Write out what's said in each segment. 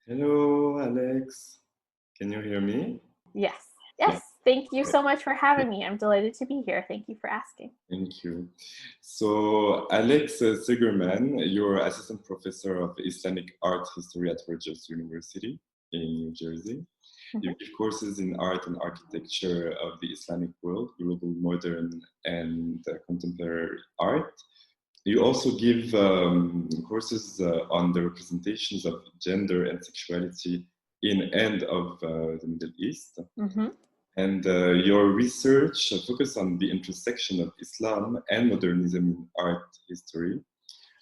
Hello, Alex. Can you hear me? Yes. Yeah. Yes. Thank you Okay. so much for having me. I'm delighted to be here. Thank you for asking. Thank you. So, Alex Seggerman, you're assistant professor of Islamic art history at Rutgers University in New Jersey. You Mhm. give courses in art and architecture of the Islamic world, global, modern, and contemporary art. You also give courses on the representations of gender and sexuality in and of the Middle East. Mhm. And your research focuses on the intersection of Islam and modernism in art history.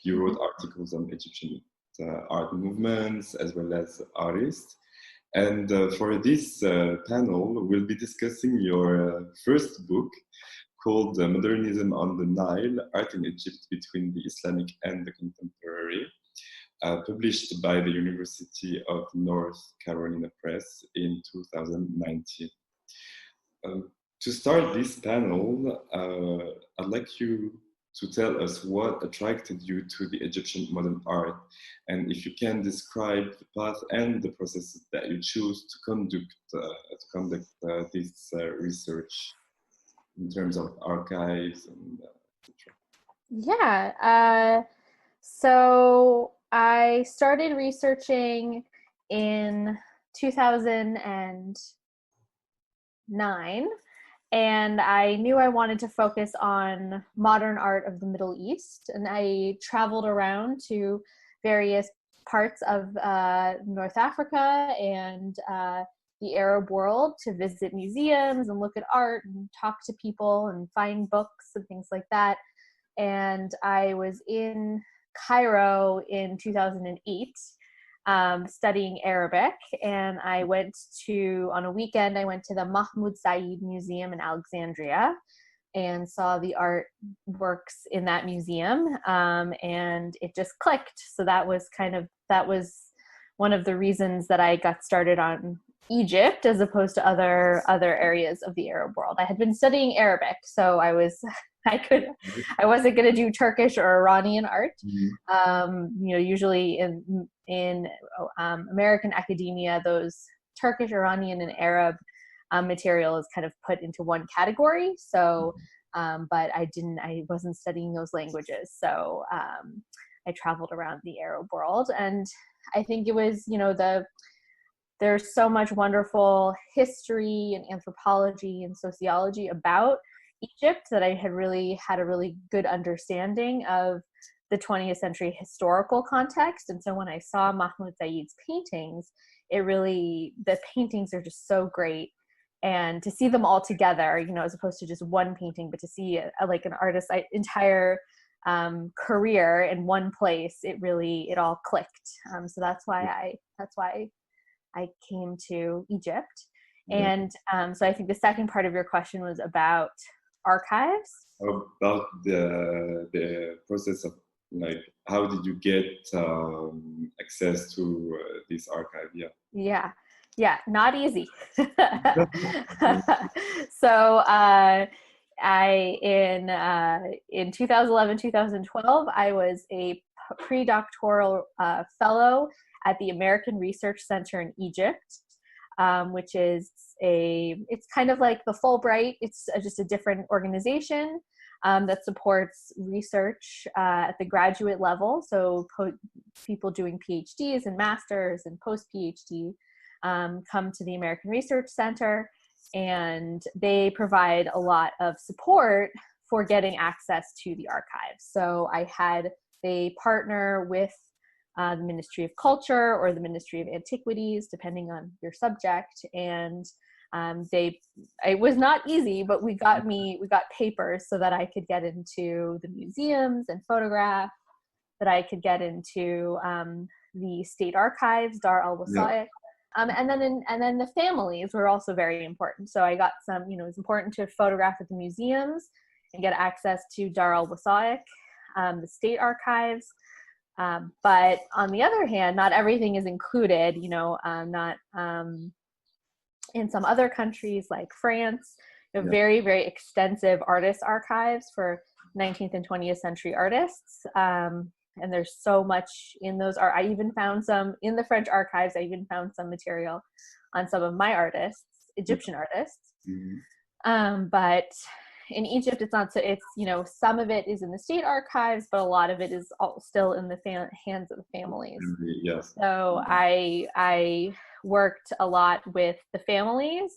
You wrote Mhm. articles on Egyptian art movements as well as artists. And for this panel, we'll be discussing your first book called Modernism on the Nile, Art in Egypt Between the Islamic and the Contemporary, published by the University of North Carolina Press in 2019. To start this panel, I'd like you to tell us what attracted you to the Egyptian modern art, and if you can describe the path and the processes that you choose to conduct this research in terms of archives and etc. Yeah. So I started researching in 2009, and I knew I wanted to focus on modern art of the Middle East. And I traveled around to various parts of North Africa and the Arab world to visit museums and look at art and talk to people and find books and things like that. And I was in Cairo in 2008 studying Arabic, and I went on a weekend, I went to the Mahmoud Said Museum in Alexandria and saw the art works in that museum, and it just clicked. So that was one of the reasons that I got started on Egypt as opposed to other areas of the Arab world. I had been studying Arabic, so I wasn't going to do Turkish or Iranian art. Usually in American academia, those Turkish, Iranian, and Arab material is kind of put into one category. So, but I wasn't studying those languages. So I traveled around the Arab world, and I think it was, there's so much wonderful history and anthropology and sociology about Egypt that I had a really good understanding of the 20th century historical context. And so when I saw Mahmoud Sayed's paintings, the paintings are just so great. And to see them all together, as opposed to just one painting, but to see like an artist's entire career in one place, it all clicked. So that's why I came to Egypt. Yeah. And so I think the second part of your question was about archives. About the process of, like, how did you get access to this archive? Yeah, not easy. So in 2011, 2012, I was a pre-doctoral fellow at the American Research Center in Egypt, which is it's kind of like the Fulbright. It's just a different organization that supports research at the graduate level. So people doing PhDs and masters and post-PhD come to the American Research Center, and they provide a lot of support for getting access to the archives. So they partner with the Ministry of Culture or the Ministry of Antiquities, depending on your subject. And it was not easy, but we got papers so that I could get into the museums and photograph, that I could get into the state archives, Dar al-Wasaiq. And then the families were also very important. So I got it was important to photograph at the museums and get access to Dar al-Wasaiq, the state archives. But on the other hand, not everything is included, not in some other countries like France, very, very extensive artist archives for 19th and 20th century artists. and there's so much in those art. I even found some in the French archives. I even found some material on some of my artists, Egyptian artists. But in Egypt, it's not so. It's, you know, some of it is in the state archives, but a lot of it is still in the hands of the families. Yes. So I worked a lot with the families.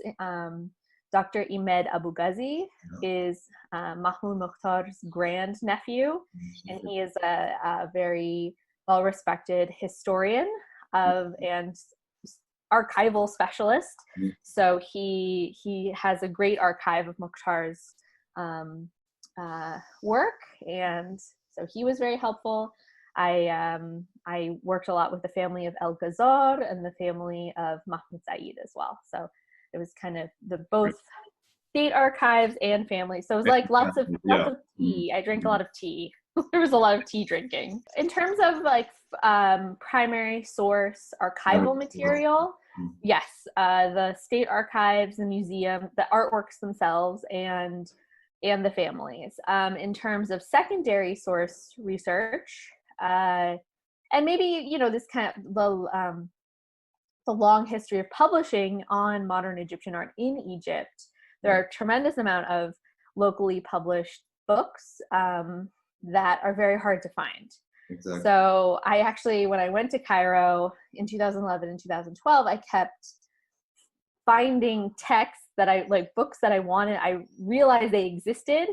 Dr. Imed Abu Ghazi is Mahmoud Mokhtar's grand nephew, and he is a very well-respected historian and archival specialist. So he has a great archive of Mokhtar's work, and so he was very helpful. I worked a lot with the family of El Ghazar and the family of Mahmoud Said as well. So it was kind of both state archives and family. So it was like lots of tea. I drank a lot of tea. There was a lot of tea drinking. In terms of like primary source archival material, yes, the state archives, the museum, the artworks themselves, and the families. In terms of secondary source research, and maybe, you know, this kind of the long history of publishing on modern Egyptian art in Egypt, there are a tremendous amount of locally published books that are very hard to find. Exactly. So I actually, when I went to Cairo in 2011 and 2012, I kept finding texts that books that I wanted. I realized they existed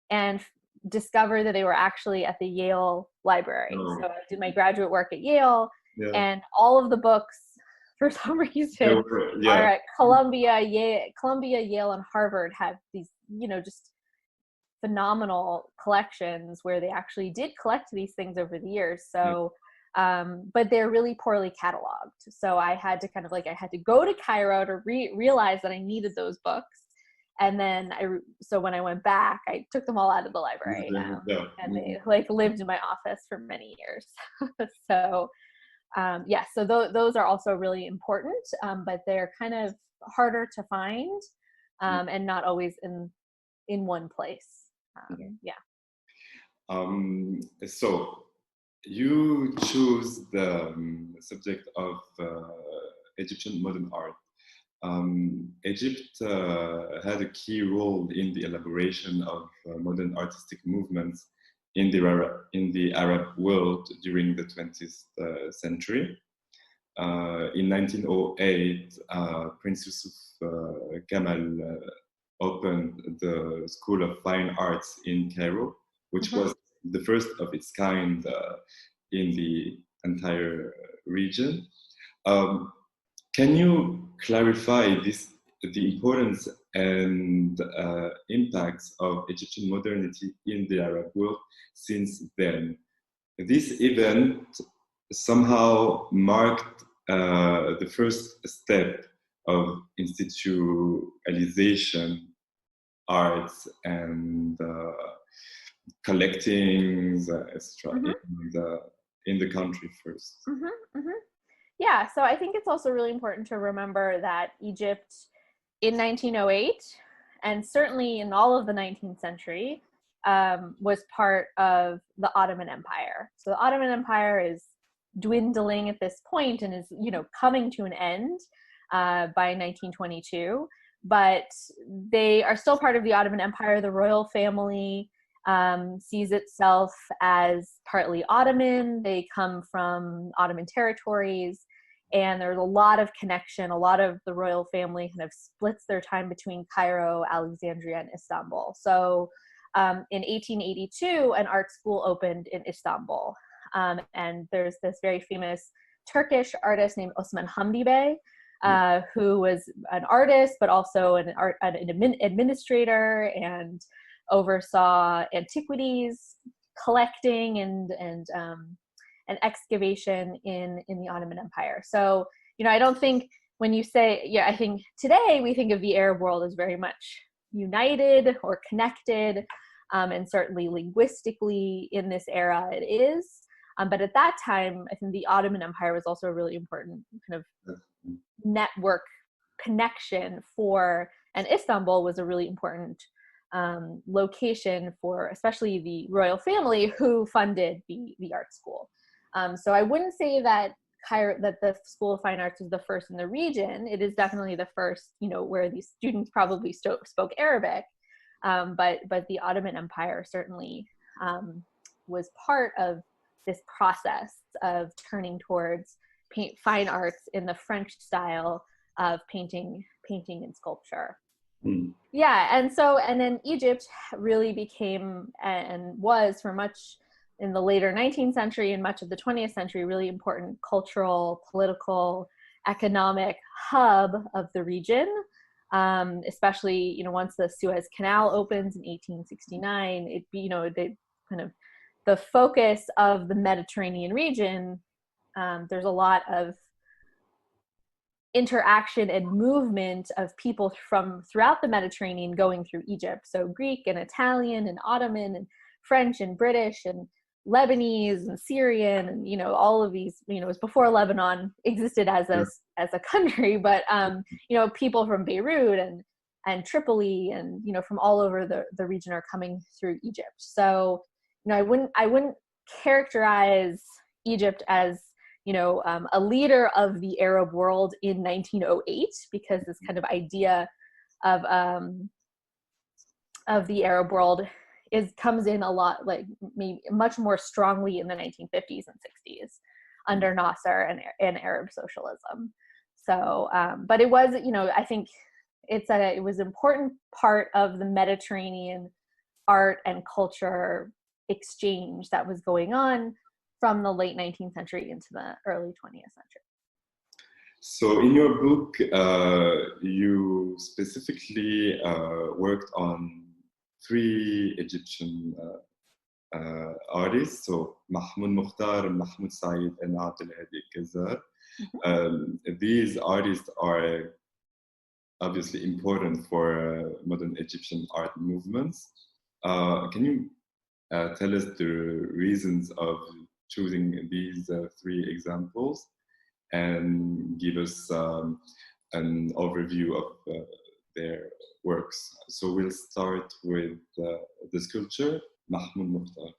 and discovered that they were actually at the Yale Library. So I did my graduate work at Yale, and all of the books, for some reason, are at Columbia, Yale, and Harvard have these, you know, just phenomenal collections where they actually did collect these things over the years. So, but they're really poorly cataloged. So I had to I had to go to Cairo to realize that I needed those books. And then so when I went back, I took them all out of the library, and they lived in my office for many years. So, so those are also really important, but they're kind of harder to find, and not always in one place. So you choose the subject of Egyptian modern art. Egypt had a key role in the elaboration of modern artistic movements in the Arab world during the 20th century. In 1908, Prince Yusuf Kemal opened the School of Fine Arts in Cairo, which was the first of its kind in the entire region. Can you clarify the importance and impacts of Egyptian modernity in the Arab world since then? This event somehow marked the first step of institutionalization arts and collecting, etc. in the country first. Yeah, so I think it's also really important to remember that Egypt in 1908, and certainly in all of the 19th century, was part of the Ottoman Empire. So the Ottoman Empire is dwindling at this point and is, you know, coming to an end by 1922, but they are still part of the Ottoman Empire. The royal family sees itself as partly Ottoman. They come from Ottoman territories, and there's a lot of connection. A lot of the royal family kind of splits their time between Cairo, Alexandria, and Istanbul. So in 1882, an art school opened in Istanbul. And there's this very famous Turkish artist named Osman Hamdi Bey, who was an artist, but also an administrator, and oversaw antiquities collecting and excavation in the Ottoman Empire. So, you know, I don't think when you say, I think today we think of the Arab world as very much united or connected, and certainly linguistically in this era it is. But at that time, I think the Ottoman Empire was also a really important kind of network connection and Istanbul was a really important location for especially the royal family who funded the art school. So I wouldn't say that that the School of Fine Arts was the first in the region. It is definitely the first, where these students probably spoke Arabic, but the Ottoman Empire certainly was part of this process of turning towards fine arts in the French style of painting and sculpture. Mm. Yeah, and then Egypt really became and was for much in the later 19th century and much of the 20th century really important cultural, political, economic hub of the region, especially once the Suez Canal opens in 1869. The focus of the Mediterranean region. There's a lot of interaction and movement of people from throughout the Mediterranean going through Egypt. So Greek and Italian and Ottoman and French and British and Lebanese and Syrian and all of these. It was before Lebanon existed as a country, but people from Beirut and Tripoli and from all over the region are coming through Egypt. So I wouldn't characterize Egypt as a leader of the Arab world in 1908, because this kind of idea of the Arab world comes in a lot, like maybe much more strongly in the 1950s and 60s under Nasser and Arab socialism. So, but it was, I think it was an important part of the Mediterranean art and culture exchange that was going on from the late 19th century into the early 20th century. So in your book, you specifically worked on 3 Egyptian artists, so Mahmoud Mokhtar, Mahmoud Said, and Abdel Hadi. These artists are obviously important for modern Egyptian art movements. Can you tell us the reasons of choosing these 3 examples and give us an overview of their works? So we'll start with the sculpture, Mahmoud Mokhtar.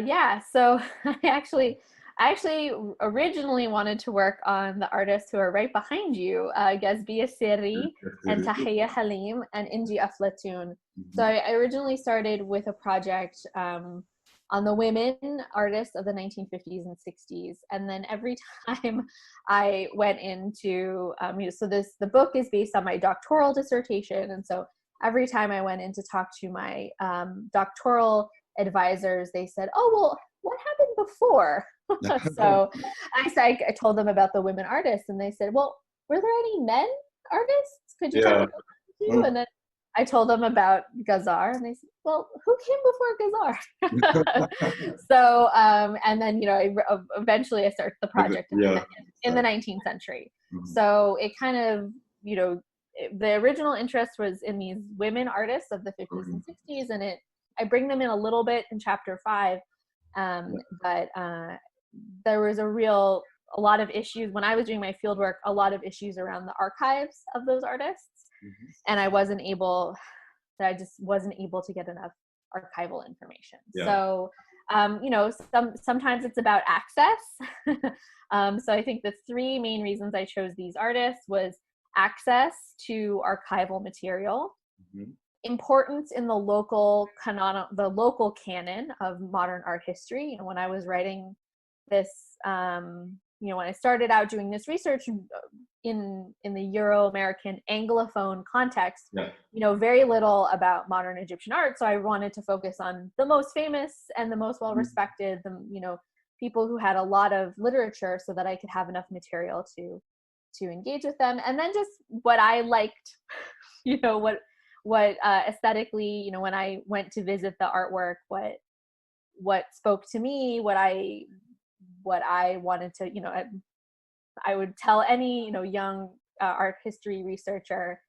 Yeah, so I actually originally wanted to work on the artists who are right behind you, Gazbiya Sirri and Tahiyya Halim and Inji Aflatoon. So I originally started with a project on the women artists of the 1950s and 60s. And then every time I went into, the book is based on my doctoral dissertation. And so every time I went in to talk to my doctoral advisors, they said, oh, well, what happened before? So I told them about the women artists, and they said, well, were there any men artists? Could you tell me about them too? And then I told them about Ghazar, and they said, well, who came before Ghazar? So, and then, eventually I started the project in the 19th century. So it kind of, the original interest was in these women artists of the 50s and 60s, and I bring them in a little bit in chapter 5. But there was a lot of issues when I was doing my fieldwork, a lot of issues around the archives of those artists. And I just wasn't able to get enough archival information. So, sometimes it's about access. So I think the 3 main reasons I chose these artists was access to archival material, importance in the local canon of modern art history. When I was writing this, when I started out doing this research in the Euro-American Anglophone context, very little about modern Egyptian art. So I wanted to focus on the most famous and the most well-respected, people who had a lot of literature, so that I could have enough material to engage with them. And then just what I liked, what aesthetically, when I went to visit the artwork, what spoke to me, what I wanted to, I would tell any, young art history researcher,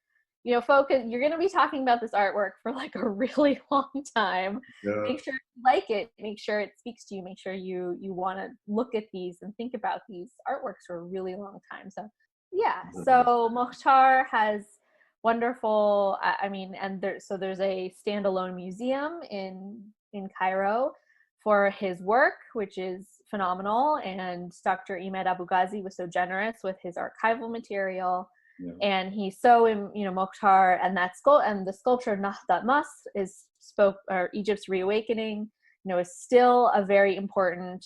focus, you're going to be talking about this artwork for like a really long time. Make sure you like it, make sure it speaks to you, make sure you want to look at these and think about these artworks for a really long time. So so Mokhtar has wonderful. I mean, and there's a standalone museum in Cairo for his work, which is phenomenal. And Dr. Ahmed Abu Ghazi was so generous with his archival material. Yeah. And he's so, Mokhtar, and the sculpture Nahdat Mas or Egypt's reawakening, is still a very important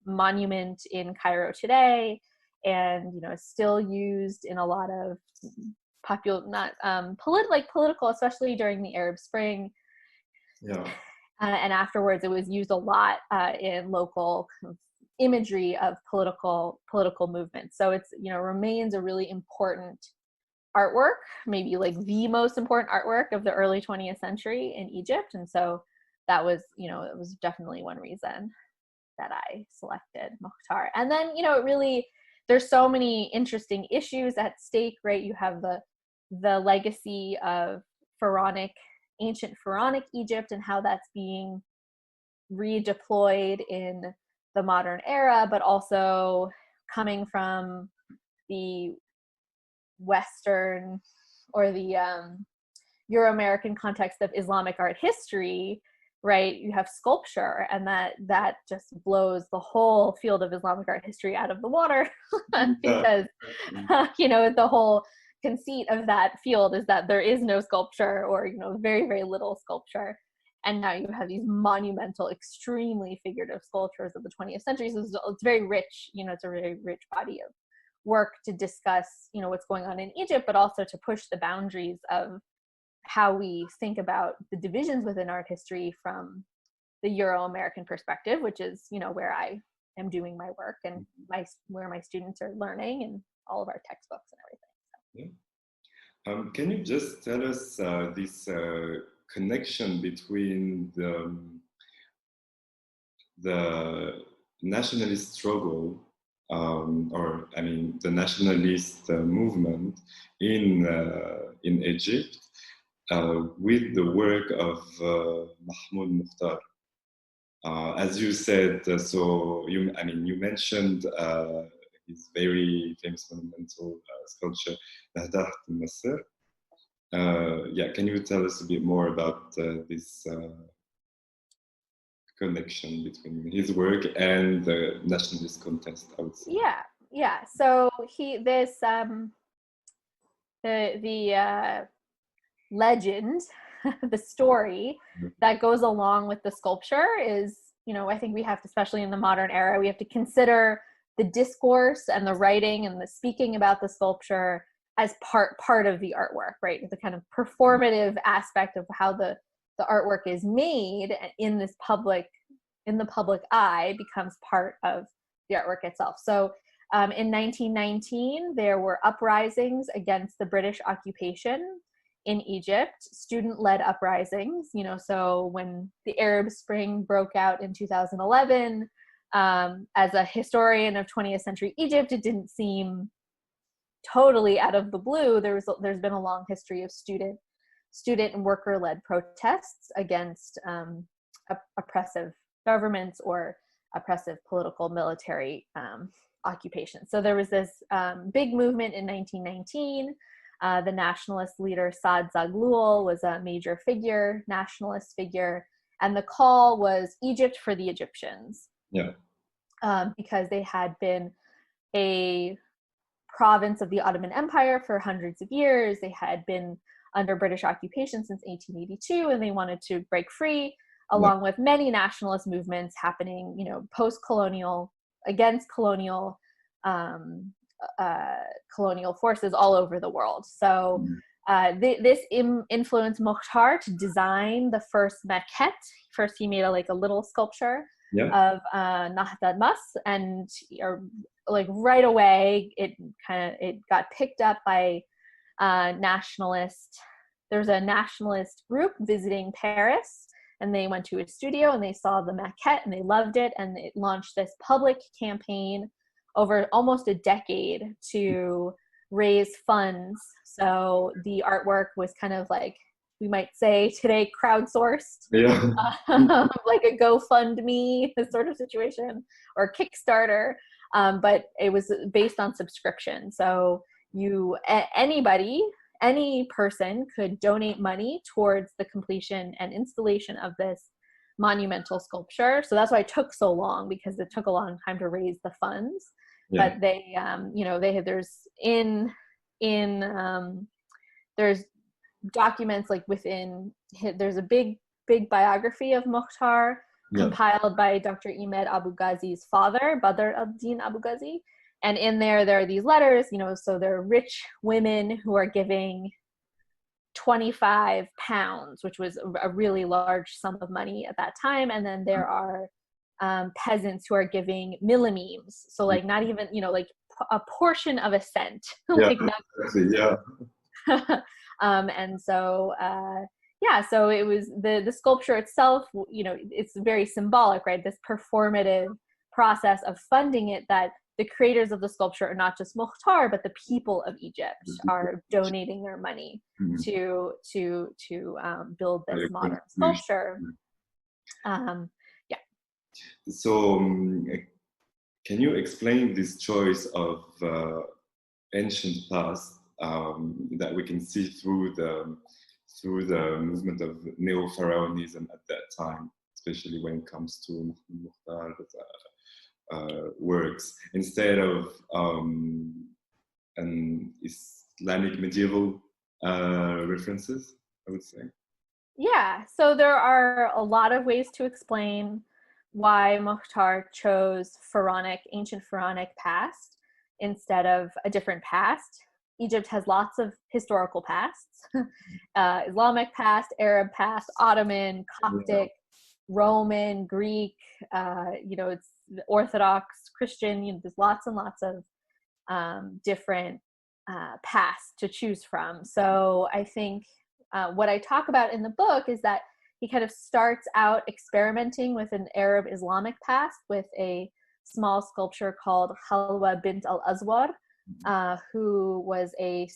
monument in Cairo today, and is still used in a lot of political, especially during the Arab Spring. Yeah. And afterwards, it was used a lot in local kind of imagery of political movements. So it's remains a really important artwork, maybe like the most important artwork of the early 20th century in Egypt. And so that was, it was definitely one reason that I selected Mokhtar. And then, there's so many interesting issues at stake, right? You have the legacy of ancient pharaonic Egypt and how that's being redeployed in the modern era, but also coming from the Western or the Euro-American context of Islamic art history, right? You have sculpture, and that just blows the whole field of Islamic art history out of the water because the whole conceit of that field is that there is no sculpture, or very, very little sculpture. And now you have these monumental, extremely figurative sculptures of the 20th century. So it's very rich, it's a very rich body of work to discuss, what's going on in Egypt, but also to push the boundaries of how we think about the divisions within art history from the Euro-American perspective, which is, where I am doing my work and where my students are learning and all of our textbooks and everything. Yeah. Can you just tell us this connection between the nationalist struggle, the nationalist movement in Egypt with the work of Mahmoud Mokhtar? As you said, you mentioned his very famous monumental sculpture, Nahdat Masr. Can you tell us a bit more about this connection between his work and the nationalist contest, I would say? Yeah. So the legend, the story that goes along with the sculpture is, I think we have to, especially in the modern era, we have to consider the discourse and the writing and the speaking about the sculpture as part of the artwork, right? The kind of performative aspect of how the artwork is made in the public eye becomes part of the artwork itself. So in 1919, there were uprisings against the British occupation in Egypt, student-led uprisings, so when the Arab Spring broke out in 2011, as a historian of 20th century Egypt, it didn't seem totally out of the blue. There's been a long history of student and worker-led protests against oppressive governments or oppressive political military occupation. So there was this big movement in 1919. The nationalist leader Saad Zaghloul was a major nationalist figure, and the call was Egypt for the Egyptians. Yeah. Because they had been a province of the Ottoman Empire for hundreds of years. They had been under British occupation since 1882, and they wanted to break free, along with many nationalist movements happening, post-colonial, against colonial forces all over the world. So this influenced Mokhtar to design the first maquette. First, he made a little sculpture of Nahdat Mas, and right away it got picked up by nationalist. There's a nationalist group visiting Paris, and they went to his studio and they saw the maquette and they loved it, and it launched this public campaign over almost a decade to raise funds. So the artwork was kind of like, we might say today, crowdsourced, like a GoFundMe sort of situation, or Kickstarter, but it was based on subscription. So anybody any person could donate money towards the completion and installation of this monumental sculpture. So that's why it took so long, because it took a long time to raise the funds. Yeah. But they, they had, there's documents like within, there's a big biography of Mokhtar compiled by Dr. Ahmed Abu Ghazi's father, Badr ad-Din Abu Ghazi. And in there are these letters, so there are rich women who are giving 25 pounds, which was a really large sum of money at that time. And then there are peasants who are giving millimemes. So like not even, like a portion of a cent. Like and so, so it was the sculpture itself, it's very symbolic, right? This performative process of funding it, that the creators of the sculpture are not just Mokhtar, but the people of Egypt are donating their money to build this modern sculpture. So can you explain this choice of ancient past that we can see through the movement of neo-Pharaonism at that time, especially when it comes to Mahmoud Mokhtar works, instead of an Islamic medieval references, I would say? Yeah, so there are a lot of ways to explain why Mokhtar chose ancient Pharaonic past instead of a different past. Egypt has lots of historical pasts, Islamic past, Arab past, Ottoman, Coptic, Roman, Greek, it's Orthodox, Christian, there's lots and lots of different pasts to choose from. So I think what I talk about in the book is that he kind of starts out experimenting with an Arab Islamic past with a small sculpture called Khalwa bint al-Azwar, who was a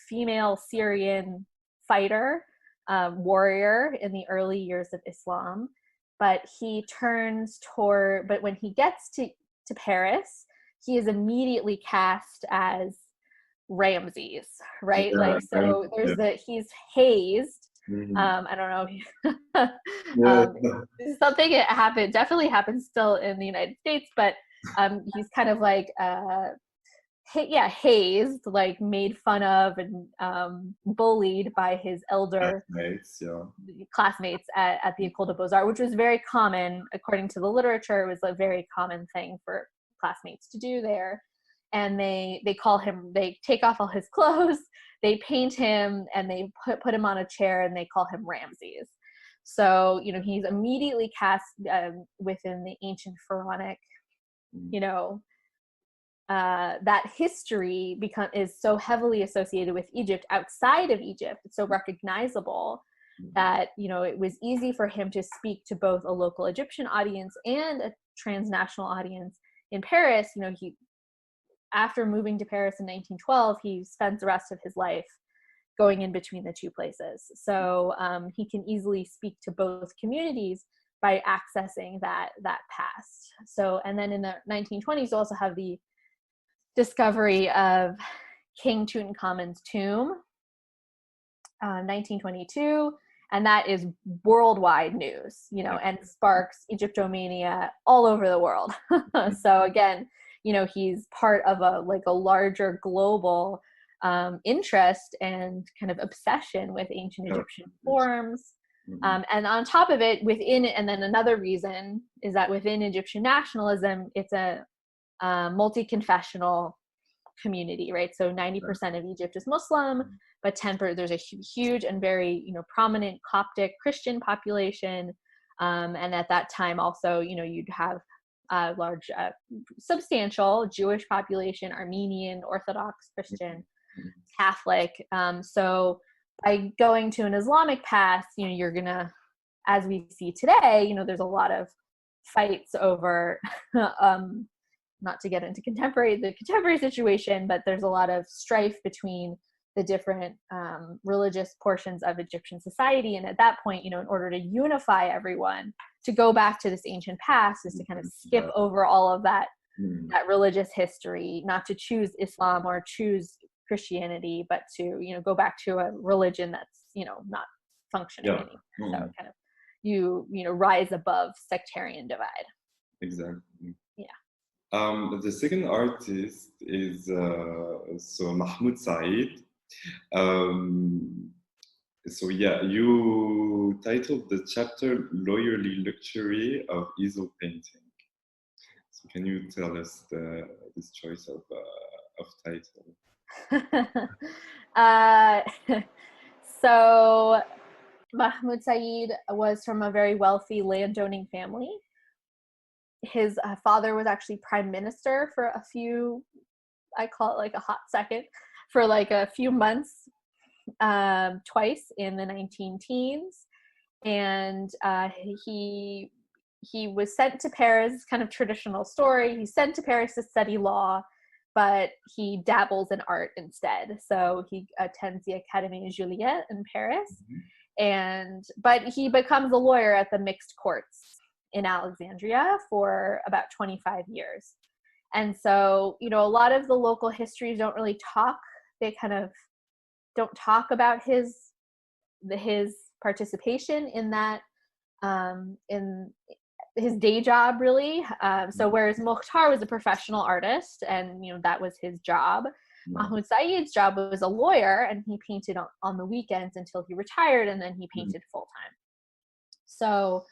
female Syrian fighter, warrior in the early years of Islam. But when he gets to Paris, he is immediately cast as Ramses, right? He's hazed. I don't know. This is something that definitely happens still in the United States, but he's kind of like hazed, like made fun of and bullied by his elder classmates at the École des Beaux-Arts, which was very common, according to the literature. It was a very common thing for classmates to do there. And they take off all his clothes, they paint him, and they put him on a chair, and they call him Ramses. So, he's immediately cast within the ancient Pharaonic, that history is so heavily associated with Egypt. Outside of Egypt, it's so recognizable that, it was easy for him to speak to both a local Egyptian audience and a transnational audience. In Paris, after moving to Paris in 1912, he spends the rest of his life going in between the two places. So he can easily speak to both communities by accessing that past. So, and then in the 1920s, you also have the discovery of King Tutankhamun's tomb, 1922, and that is worldwide news, and sparks Egyptomania all over the world. So again, he's part of a larger global interest and kind of obsession with ancient Egyptian forms. And on top of it, and then another reason is that within Egyptian nationalism, it's a multi-confessional community, right? So 90% of Egypt is Muslim, but there's a huge and very, prominent Coptic Christian population. And at that time also, you'd have a large, substantial Jewish population, Armenian, Orthodox, Christian, Catholic. So by going to an Islamic past, you're gonna, as we see today, there's a lot of fights over, not to get into the contemporary situation, but there's a lot of strife between the different religious portions of Egyptian society. And at that point, in order to unify everyone, to go back to this ancient past is to kind of skip over all of that religious history, not to choose Islam or choose Christianity, but to, go back to a religion that's, not functioning Yeah. anymore. So kind of you rise above sectarian divide. Exactly. Yeah. The second artist is Mahmoud Said. So yeah, you titled the chapter "Lawyerly Luxury of Easel Painting." So can you tell us this choice of title? So Mahmoud Sayed was from a very wealthy landowning family. His father was actually prime minister for a few, I call it like a hot second, for like a few months, twice in the 19 teens. And he was sent to Paris, kind of traditional story. He's sent to Paris to study law, but he dabbles in art instead. So he attends the Académie Juliette in Paris, but he becomes a lawyer at the mixed courts in Alexandria for about 25 years. And so, a lot of the local histories don't really talk. They kind of don't talk about his participation in that, in his day job, really. So whereas Mokhtar was a professional artist and, that was his job, Mahmoud Sayed's job was a lawyer, and he painted on the weekends until he retired, and then he painted full time. So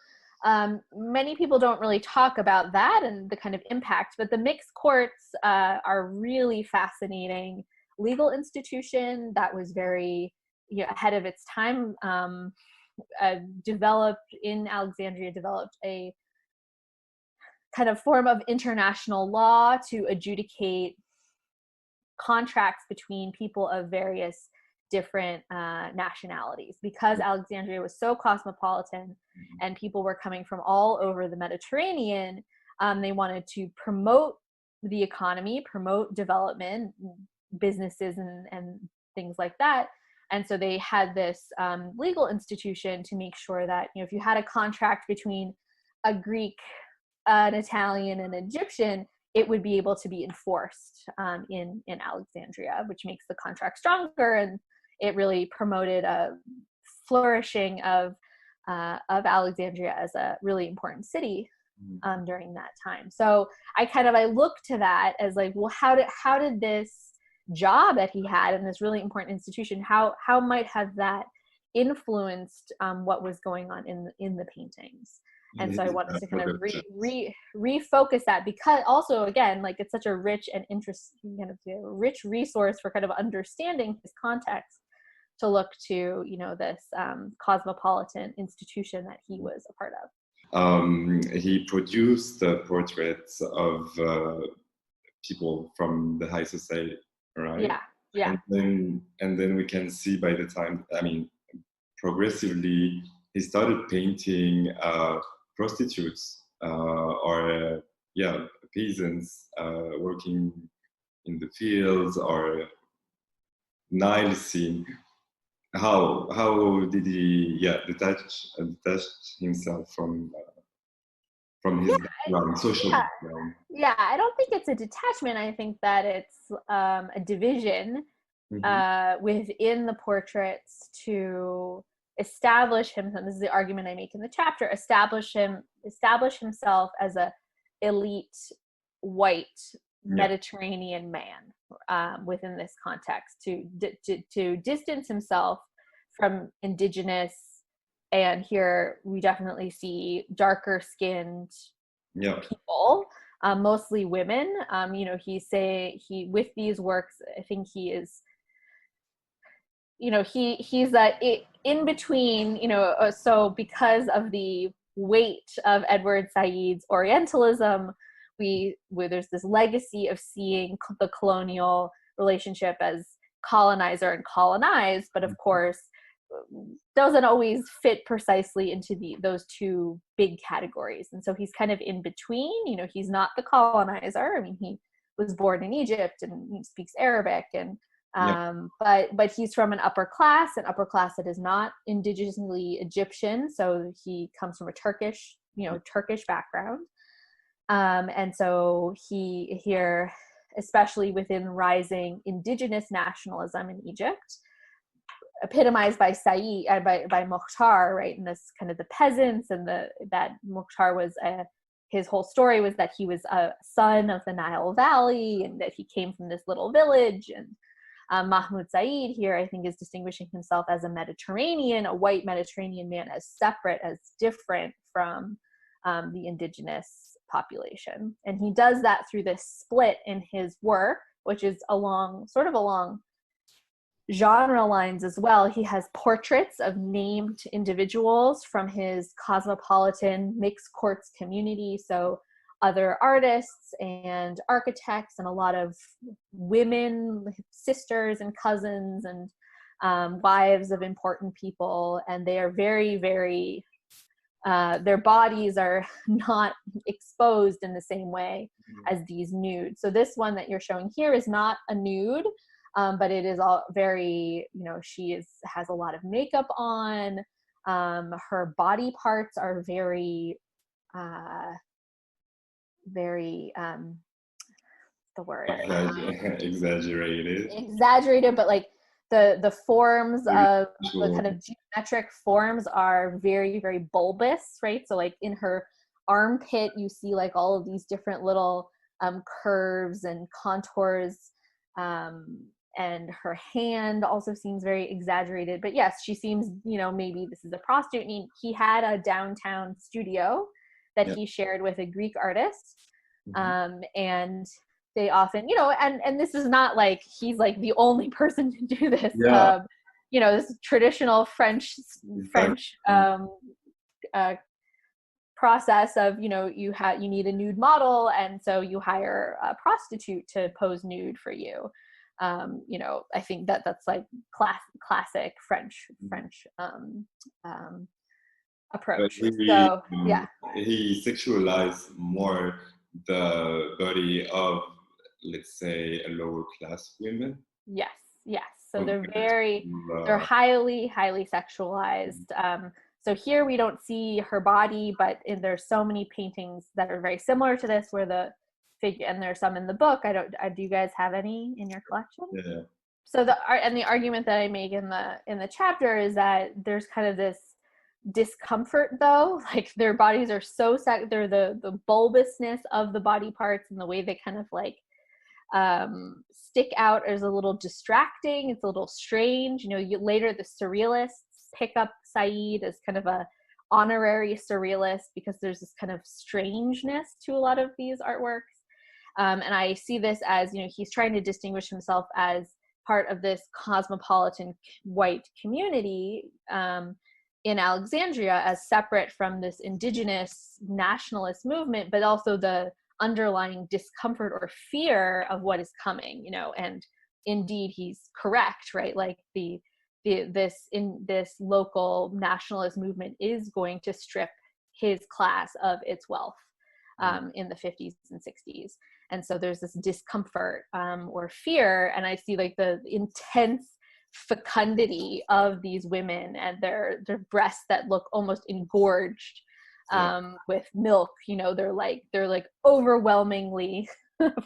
many people don't really talk about that and the kind of impact, but the mixed courts are really fascinating legal institution that was very ahead of its time. Developed a kind of form of international law to adjudicate contracts between people of various different nationalities, because Alexandria was so cosmopolitan and people were coming from all over the Mediterranean. They wanted to promote the economy, promote development, businesses and things like that. And so they had this legal institution to make sure that, if you had a contract between a Greek, an Italian, and an Egyptian, it would be able to be enforced in Alexandria, which makes the contract stronger, and it really promoted a flourishing of Alexandria as a really important city during that time. So I looked to that as like, well, how did this job that he had in this really important institution, how might have that influenced what was going on in the paintings? And so I wanted to kind of refocus that, because also, again, like, it's such a rich and interesting kind of rich resource for kind of understanding his context, to look to, this cosmopolitan institution that he was a part of. He produced portraits of people from the high society, right? Yeah. And then we can see, by the time, progressively, he started painting prostitutes or peasants working in the fields, or Nile scene. How did he detach himself from his background, social background? Yeah, I don't think it's a detachment. I think that it's a division within the portraits to establish himself. This is the argument I make in the chapter. Establish himself as a elite white Mediterranean man within this context, to distance himself from indigenous, and here we definitely see darker skinned people, mostly women. He with these works, I think he is, he's in between, so because of the weight of Edward Said's Orientalism, there's this legacy of seeing the colonial relationship as colonizer and colonized, but of course doesn't always fit precisely into those two big categories. And so he's kind of in between. He's not the colonizer. I mean, he was born in Egypt and he speaks Arabic, and but he's from an upper class that is not indigenously Egyptian. So he comes from a Turkish background. And so he here especially within rising indigenous nationalism in Egypt, epitomized by Said, by Mokhtar, right? And this kind of the peasants, and that Mokhtar was his whole story was that he was a son of the Nile Valley, and that he came from this little village. And Mahmoud Said here, I think, is distinguishing himself as a white Mediterranean man, as separate, as different from the indigenous population. And he does that through this split in his work, which is along genre lines as well. He has portraits of named individuals from his cosmopolitan mixed courts community, so other artists and architects and a lot of women, sisters and cousins and wives of important people, and they are very, very their bodies are not exposed in the same way as these nudes. So this one that you're showing here is not a nude, but it is all very, she has a lot of makeup on. Her body parts are very, the word exaggerated, but like the forms of the kind of geometric forms are very, very bulbous, right? So like in her armpit, you see like all of these different little curves and contours, and her hand also seems very exaggerated. But yes, she seems, maybe this is a prostitute. I mean, he had a downtown studio that he shared with a Greek artist, and they often, and this is not like he's like the only person to do this. This traditional French process of, you need a nude model, and so you hire a prostitute to pose nude for you. I think that's like classic French approach. So yeah, he sexualized more the body of, let's say, a lower class women. Yes. So they're highly sexualized. So here we don't see her body, but there's so many paintings that are very similar to this, where the figure, and there's some in the book. Do you guys have any in your collection? Yeah. So the argument that I make in the chapter is that there's kind of this discomfort, though, like their bodies are so they're the bulbousness of the body parts and the way they kind of like stick out is a little distracting. It's a little strange. Later the surrealists pick up Said as kind of a honorary surrealist because there's this kind of strangeness to a lot of these artworks. And I see this as, he's trying to distinguish himself as part of this cosmopolitan white community in Alexandria, as separate from this indigenous nationalist movement, but also the underlying discomfort or fear of what is coming, and indeed he's correct, right? Like this local nationalist movement is going to strip his class of its wealth in the 50s and 60s. And so there's this discomfort or fear, and I see like the intense fecundity of these women and their breasts that look almost engorged with milk. They're like overwhelmingly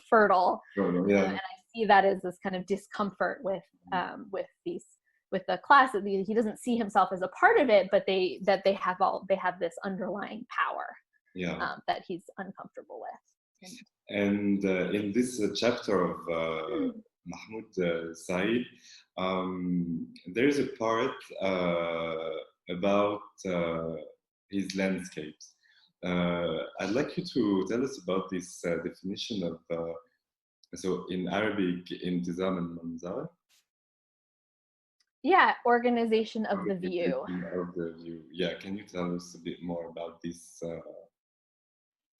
fertile. And I see that as this kind of discomfort with the class. That he doesn't see himself as a part of it, but they have this underlying power that he's uncomfortable with. And in this chapter of Mahmoud Said, there's a part about his landscapes. I'd like you to tell us about this definition of, so in Arabic, intizam al-manzar. Yeah, organization of the view. Of the view. Yeah, can you tell us a bit more about this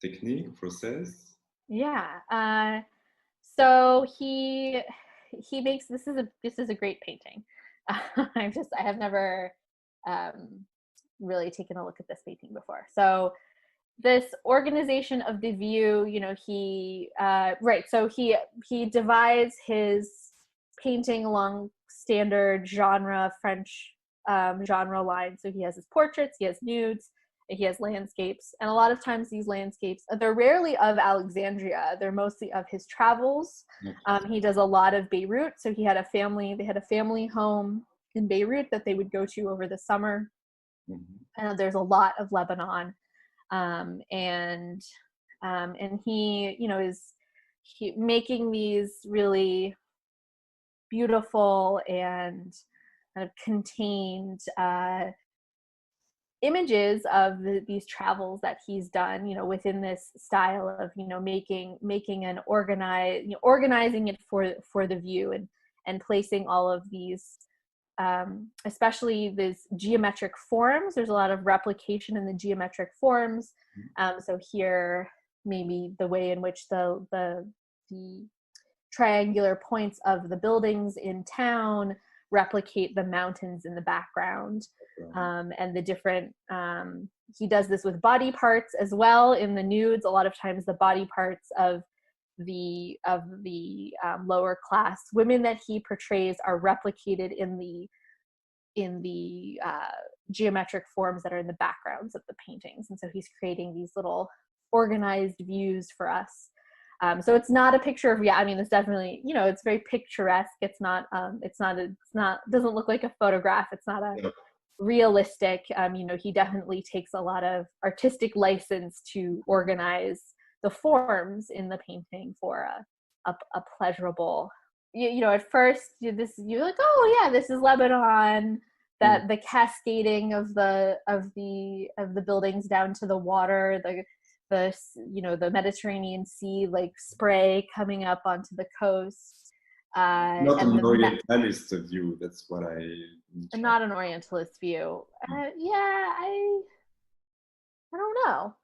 technique, process? Yeah. So he makes, this is a great painting. I have never really taken a look at this painting before. So this organization of the view, he so he divides his painting along standard genre French genre lines. So he has his portraits, he has nudes, He has landscapes, and a lot of times these landscapes, they're rarely of Alexandria. They're mostly of his travels. He does a lot of Beirut. So they had a family home in Beirut that they would go to over the summer. And there's a lot of Lebanon. And he, is making these really beautiful and kind of contained images of these travels that he's done, within this style of, making an organizing it for the view, and placing all of these, especially these geometric forms. There's a lot of replication in the geometric forms. So here, maybe the way in which the triangular points of the buildings in town replicate the mountains in the background, and the different, he does this with body parts as well in the nudes. A lot of times the body parts of the lower class women that he portrays are replicated in the geometric forms that are in the backgrounds of the paintings. And so he's creating these little organized views for us. So it's not a picture of, it's definitely, it's very picturesque. It's not, doesn't look like a photograph. It's not a realistic, he definitely takes a lot of artistic license to organize the forms in the painting for a pleasurable, at first you're like, oh yeah, this is Lebanon, that the cascading of the buildings down to the water, the Mediterranean Sea, like spray coming up onto the coast. Not an Orientalist view. That's what not an Orientalist view. I don't know.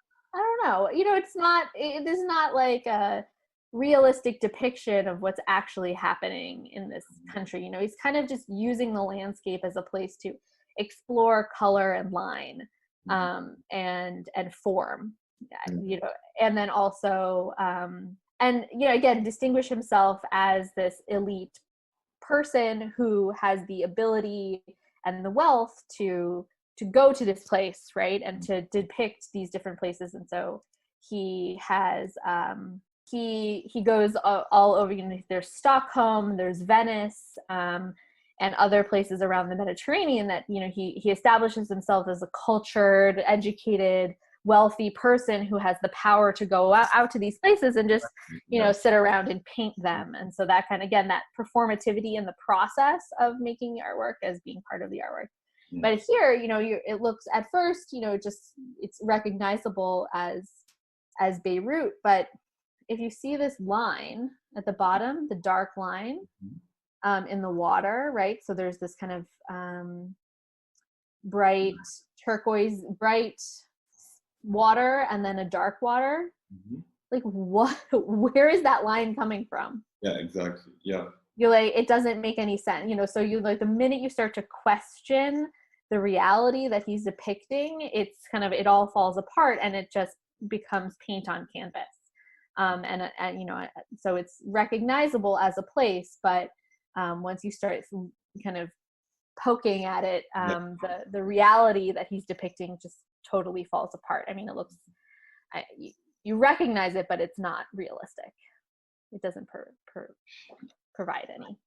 It is not like a realistic depiction of what's actually happening in this country. He's kind of just using the landscape as a place to explore color and line, and form. And then also, again, distinguish himself as this elite person who has the ability and the wealth to go to this place, right, and to depict these different places. And so he has he goes all over. There's Stockholm, there's Venice, and other places around the Mediterranean that he establishes himself as a cultured, educated, wealthy person who has the power to go out to these places and just sit around and paint them. And so that kind of, again, that performativity in the process of making the artwork as being part of the artwork. But here, it looks at first, it's recognizable as Beirut. But if you see this line at the bottom, the dark line in the water, right? So there's this kind of bright turquoise, bright water, and then a dark water. Like, where is that line coming from? Yeah, exactly. Yeah. You're like, it doesn't make any sense. So you like, the minute you start to question the reality that he's depicting, it's kind of, it all falls apart and it just becomes paint on canvas. And so it's recognizable as a place, but once you start kind of poking at it, the reality that he's depicting just totally falls apart. It looks, you recognize it, but it's not realistic. It doesn't provide any.